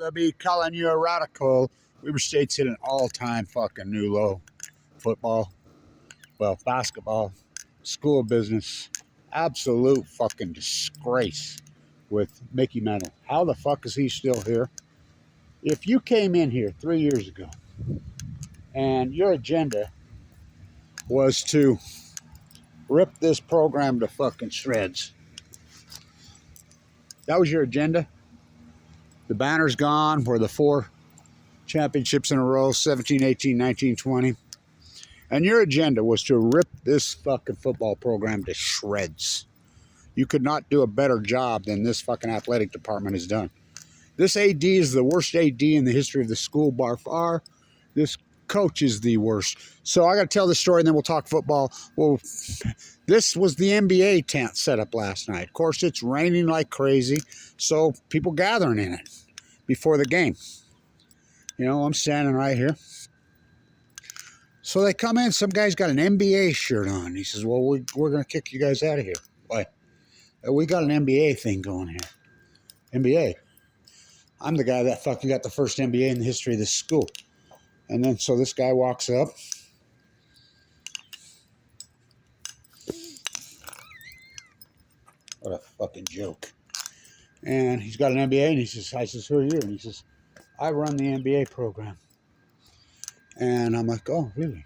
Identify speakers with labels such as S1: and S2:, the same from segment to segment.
S1: they'll be calling you a radical. Weber State's hit an all-time fucking new low. Football, well, basketball, school business, absolute fucking disgrace with Mickey Mantle. How the fuck is he still here? If you came in here 3 years ago and your agenda was to rip this program to fucking shreds, that was your agenda. The banner's gone. We're the 4 championships in a row, 17, 18, 19, 20. And your agenda was to rip this fucking football program to shreds. You could not do a better job than this fucking athletic department has done. This AD is the worst AD in the history of the school by far. This coach is the worst. So I got to tell this story and then we'll talk football. Well, this was the NBA tent set up last night. Of course, it's raining like crazy, so people gathering in it before the game. You know, I'm standing right here. So they come in, some guy's got an NBA shirt on. He says, well, we're going to kick you guys out of here. Why? We got an NBA thing going here. NBA. I'm the guy that fucking got the first NBA in the history of this school. And then, so this guy walks up. What a fucking joke. And he's got an MBA, and he says, I says, who are you? And he says, I run the MBA program. And I'm like, oh, really?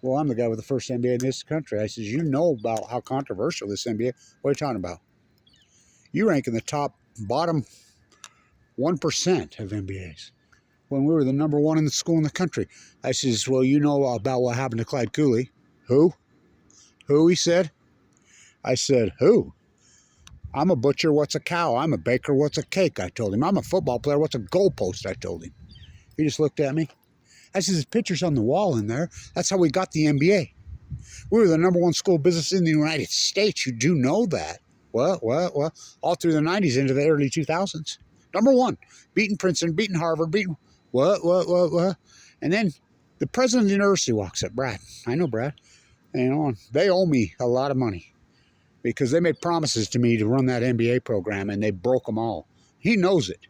S1: Well, I'm the guy with the first MBA in this country. I says, you know about how controversial this MBA, what are you talking about? You rank in the bottom 1% of MBAs when we were the number 1 in the school in the country. I says, well, you know about what happened to Clyde Cooley. Who? Who, he said. I said, who? I'm a butcher, what's a cow? I'm a baker, what's a cake? I told him. I'm a football player, what's a goalpost? I told him. He just looked at me. I said, his picture's on the wall in there. That's how we got the NBA. We were the number 1 school business in the United States. You do know that. Well, all through the 90s into the early 2000s. Number 1, beating Princeton, beating Harvard, beating what? And then the president of the university walks up, Brad. I know Brad. You know, they owe me a lot of money because they made promises to me to run that MBA program and they broke them all. He knows it.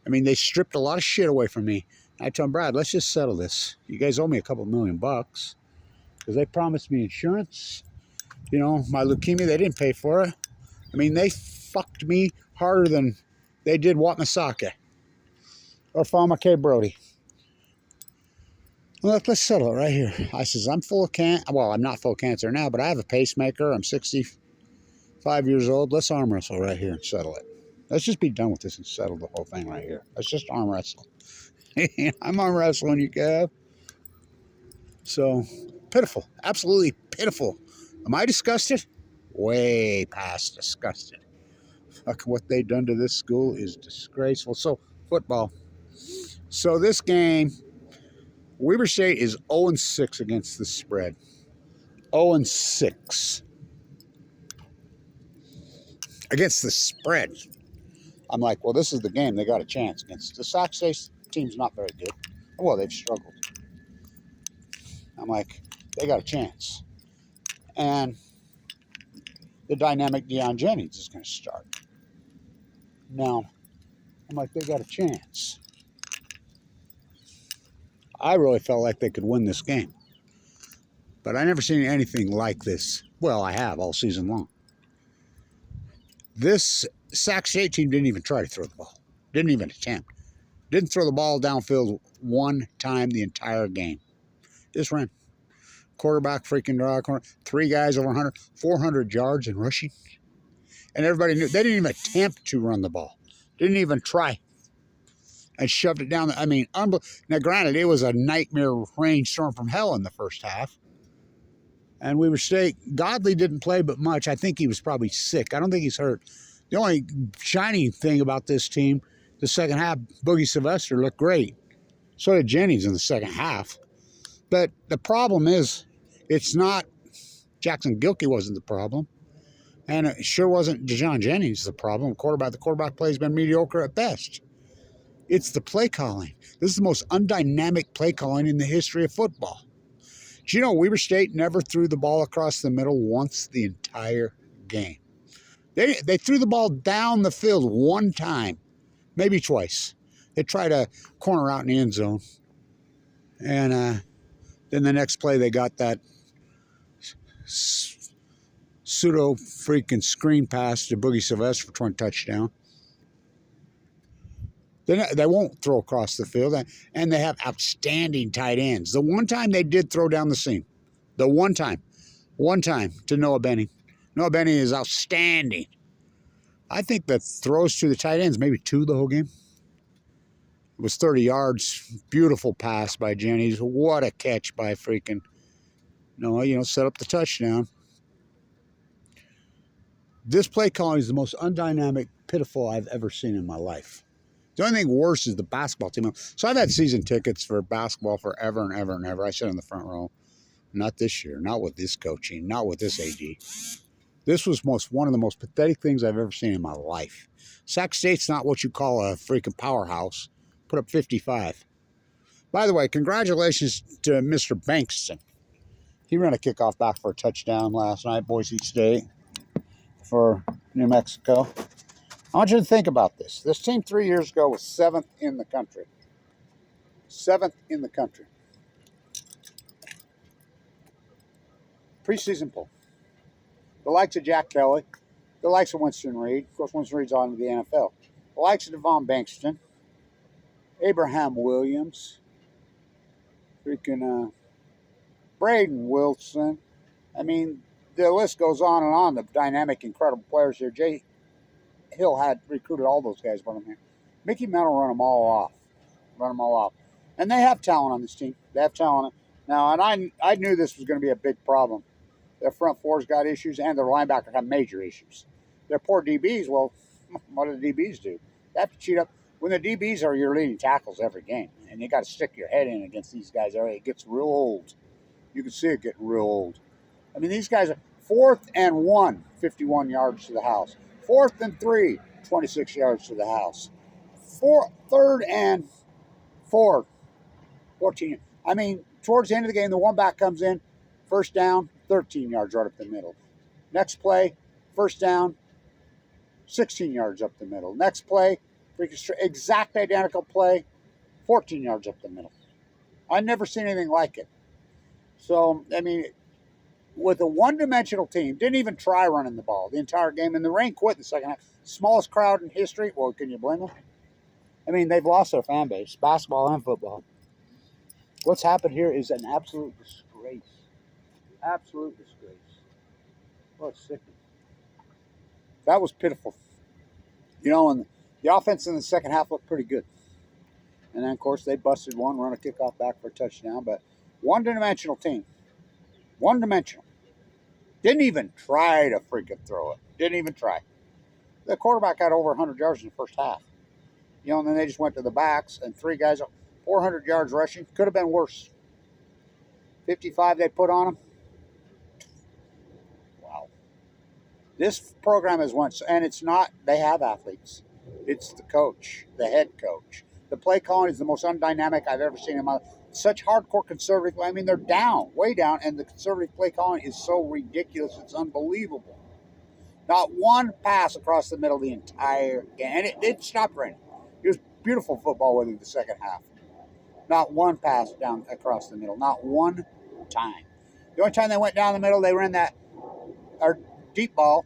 S1: I mean, they stripped a lot of shit away from me. I told him, Brad, let's just settle this. You guys owe me a couple $1 million because they promised me insurance. You know, my leukemia, they didn't pay for it. I mean, they fucked me harder than they did Watmasaka or Falma K. Brody. Well, let's settle it right here. I says, I'm full of cancer. Well, I'm not full of cancer now, but I have a pacemaker. I'm 65 years old. Let's arm wrestle right here and settle it. Let's just be done with this and settle the whole thing right here. Let's just arm wrestle. I'm arm wrestling you, Gav. So, pitiful. Absolutely pitiful. Am I disgusted? Way past disgusted. Fuck, what they done to this school is disgraceful. So, football. So, this game, Weber State is 0-6 against the spread. 0-6. Against the spread. I'm like, well, this is the game. They got a chance against the Sac State team's not very good. Well, they've struggled. I'm like, they got a chance. And the dynamic Deion Jennings is going to start. Now, I'm like, they got a chance. I really felt like they could win this game. But I never seen anything like this. Well, I have all season long. This Sac State team didn't even try to throw the ball. Didn't even attempt. Didn't throw the ball downfield one time the entire game. Just ran. Quarterback freaking draw corner. 3 guys over 100, 400 yards in rushing. And everybody knew. They didn't even attempt to run the ball. Didn't even try. And shoved it down. I mean, now granted, it was a nightmare rainstorm from hell in the first half. And Weber State, Godley didn't play but much. I think he was probably sick. I don't think he's hurt. The only shining thing about this team, the second half, Boogie Sylvester looked great. So did Jennings in the second half. But the problem is, it's not Jackson Gilkey wasn't the problem. And it sure wasn't Dejon Jennings the problem. The quarterback play has been mediocre at best. It's the play calling. This is the most undynamic play calling in the history of football. Do you know Weber State never threw the ball across the middle once the entire game? They threw the ball down the field one time, maybe twice. They tried a corner out in the end zone. And then the next play, they got that pseudo freaking screen pass to Boogie Sylvester for 20 touchdown. They won't throw across the field, and they have outstanding tight ends. The one time they did throw down the seam, the one time to Noah Benning. Noah Benning is outstanding. I think the throws to the tight ends, maybe 2 the whole game. It was 30 yards. Beautiful pass by Jennings. What a catch by freaking Noah, set up the touchdown. This play calling is the most undynamic, pitiful I've ever seen in my life. The only thing worse is the basketball team. So I've had season tickets for basketball forever and ever and ever. I sit in the front row. Not this year. Not with this coaching. Not with this AD. This was one of the most pathetic things I've ever seen in my life. Sac State's not what you call a freaking powerhouse. Put up 55. By the way, congratulations to Mr. Bankston. He ran a kickoff back for a touchdown last night, Boise State, for New Mexico. I want you to think about this. This team 3 years ago was 7th in the country. 7th in the country. Preseason poll. The likes of Jack Kelly. The likes of Winston Reed. Of course, Winston Reed's on to the NFL. The likes of Devon Bankston. Abraham Williams. Freaking Braden Wilson. I mean, the list goes on and on. The dynamic, incredible players here. Jay Hill had recruited all those guys, but Mickey Mantle run them all off. And they have talent on this team. They have talent. Now, and I knew this was going to be a big problem. Their front four's got issues, and their linebacker got major issues. Their poor DBs, well, what do the DBs do? They have to cheat up. When the DBs are your leading tackles every game, and you got to stick your head in against these guys, it gets real old. You can see it getting real old. I mean, these guys are 4th and 1, 51 yards to the house. 4th and 3, 26 yards to the house. 3rd and 4, 14. I mean, towards the end of the game, the one back comes in, first down, 13 yards right up the middle. Next play, first down, 16 yards up the middle. Next play, exact identical play, 14 yards up the middle. I've never seen anything like it. So, I mean, with a one-dimensional team, didn't even try running the ball the entire game, and the rain quit in the second half. Smallest crowd in history. Well, can you blame them? I mean, they've lost their fan base, basketball and football. What's happened here is an absolute disgrace. Absolute disgrace. Well, it's sickening. That was pitiful. And the offense in the second half looked pretty good. And then, of course, they busted one, run a kickoff back for a touchdown. But one-dimensional team. One-dimensional. Didn't even try to freaking throw it. Didn't even try. The quarterback had over 100 yards in the first half. And then they just went to the backs, and 3 guys, 400 yards rushing. Could have been worse. 55 they put on them. Wow. This program has won, and it's not, they have athletes. It's the coach, the head coach. The play calling is the most undynamic I've ever seen in my life. Such hardcore conservative. I mean, they're down, way down, and the conservative play calling is so ridiculous. It's unbelievable. Not one pass across the middle the entire game. And it stopped raining. It was beautiful football within the second half. Not one pass down across the middle. Not one time. The only time they went down the middle, they ran that deep ball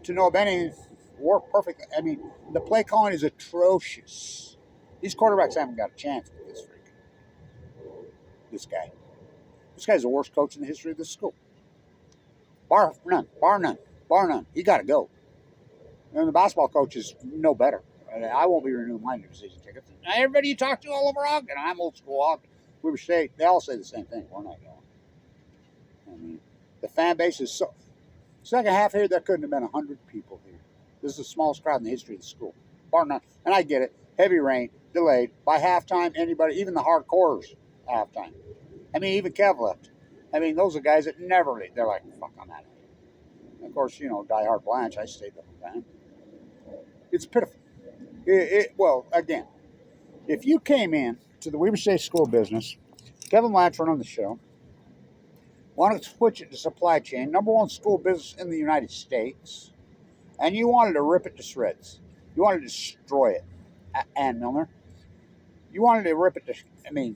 S1: to Noah Benning. Worked perfectly. I mean, the play calling is atrocious. These quarterbacks haven't got a chance with this freak. This guy. This guy's the worst coach in the history of this school. Bar none. He got to go. And the basketball coach is no better. I won't be renewing my new season tickets. Now, everybody you talk to all over Ogden, I'm old school Ogden. Weber State, they all say the same thing. We're not going. I mean, the fan base is so. Second half here, there couldn't have been 100 people here. This is the smallest crowd in the history of the school. Bar none. And I get it. Heavy rain, delayed. By halftime, anybody, even the hardcores, halftime. I mean, even Kev left. I mean, those are guys that never leave. They're like, fuck, I'm out of here. Of course, diehard Blanche, I stayed the whole time. It's pitiful. Well, again, if you came in to the Weber State School business, Kevin Blanch on the show, wanted to switch it to supply chain, #1 school business in the United States, and you wanted to rip it to shreds. You wanted to destroy it. Ann Milner, You wanted to rip it to,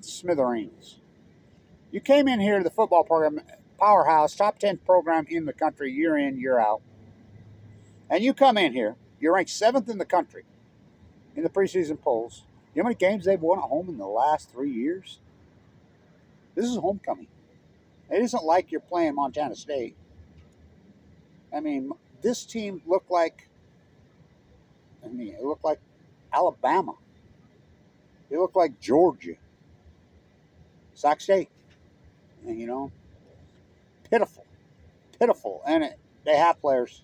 S1: smithereens. You came in here to the football program, powerhouse, top 10 program in the country, year in, year out. And you come in here, you're ranked 7th in the country in the preseason polls. You know how many games they've won at home in the last 3 years? This is homecoming. It isn't like you're playing Montana State. This team looked like, it looked like Alabama. It looked like Georgia. Sac State. And, pitiful. Pitiful. And they have players.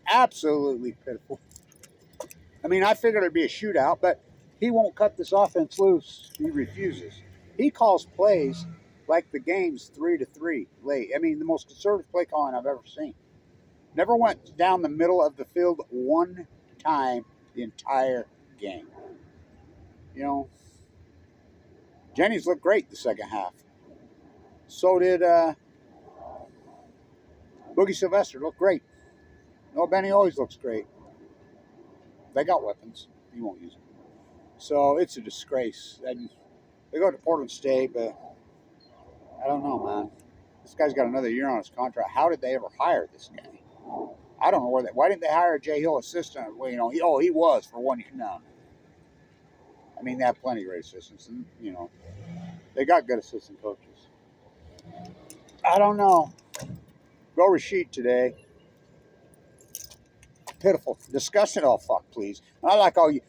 S1: Absolutely pitiful. I figured it'd be a shootout, but he won't cut this offense loose. He refuses. He calls plays like the game's 3-3 late. The most conservative play calling I've ever seen. Never went down the middle of the field one time the entire game. Jennings looked great the second half. So did Boogie Sylvester. Looked great. Noah Benny always looks great. They got weapons. He won't use them. So it's a disgrace. And they go to Portland State, but I don't know, man. This guy's got another year on his contract. How did they ever hire this guy? I don't know why didn't they hire a Jay Hill assistant? Well, he was for 1 year. No. They have plenty of great assistants, and they got good assistant coaches. I don't know. Go Rashid today. Pitiful, disgusting. Oh fuck, please. And I like all you.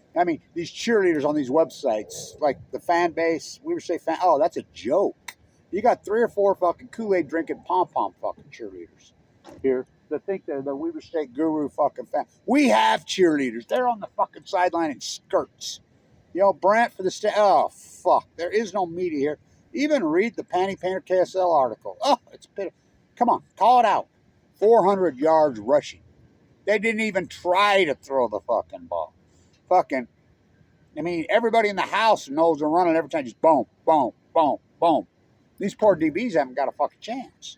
S1: These cheerleaders on these websites, like the fan base. Weaver State fan. Oh, that's a joke. You got 3 or 4 fucking Kool-Aid drinking pom fucking cheerleaders here that think they're the Weaver State guru fucking fan. We have cheerleaders. They're on the fucking sideline in skirts. Brant for the state. Oh fuck, there is no media here. Even read the Panty Painter KSL article. Oh, it's pitiful. Come on, call it out. 400 yards rushing. They didn't even try to throw the fucking ball. Everybody in the house knows they're running every time. Just boom, boom, boom, boom. These poor DBs haven't got a fucking chance.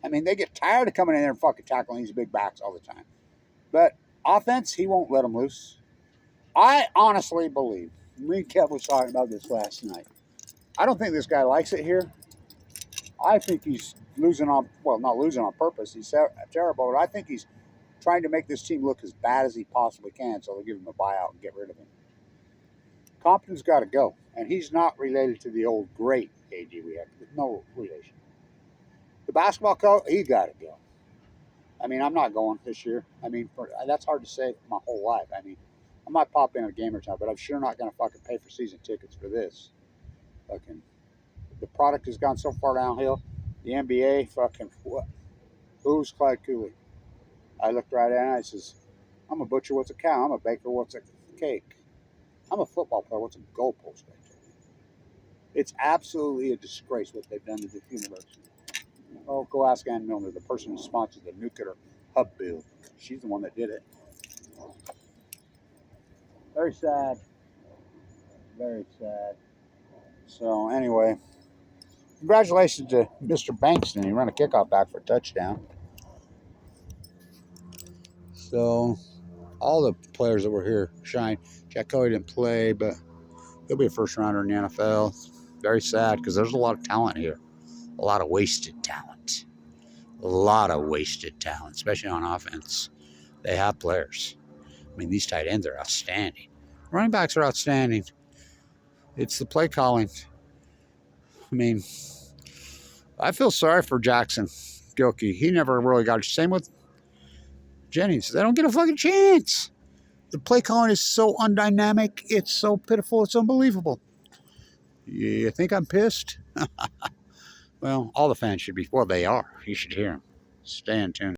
S1: They get tired of coming in there and fucking tackling these big backs all the time. But offense, he won't let them loose. I honestly believe, me and Kev was talking about this last night. I don't think this guy likes it here. I think he's losing on, not losing on purpose. He's terrible, but I think he's trying to make this team look as bad as he possibly can, so they'll give him a buyout and get rid of him. Compton's got to go, and he's not related to the old great AD we had. No relation. The basketball coach, he got to go. I'm not going this year. That's hard to say my whole life. I might pop in a game or two, but I'm sure not going to fucking pay for season tickets for this. The product has gone so far downhill. The NBA, what? Who's Clyde Cooley? I looked right at him and I says, I'm a butcher, what's a cow? I'm a baker, what's a cake? I'm a football player, what's a goalpost? It's absolutely a disgrace what they've done to this university. Oh, go ask Ann Milner, the person who sponsored the nuclear hub bill. She's the one that did it. Very sad. Very sad. So, anyway, congratulations to Mr. Bankston. He ran a kickoff back for a touchdown. So, all the players that were here shine. Jack Coy didn't play, but he'll be a first rounder in the NFL. Very sad because there's a lot of talent here. A lot of wasted talent. A lot of wasted talent, especially on offense. They have players. These tight ends are outstanding. Running backs are outstanding. It's the play calling. I feel sorry for Jackson Gilkey. He never really got it. Same with Jennings. They don't get a fucking chance. The play calling is so undynamic. It's so pitiful. It's unbelievable. You think I'm pissed? Well, all the fans should be. Well, they are. You should hear them. Stay in tune.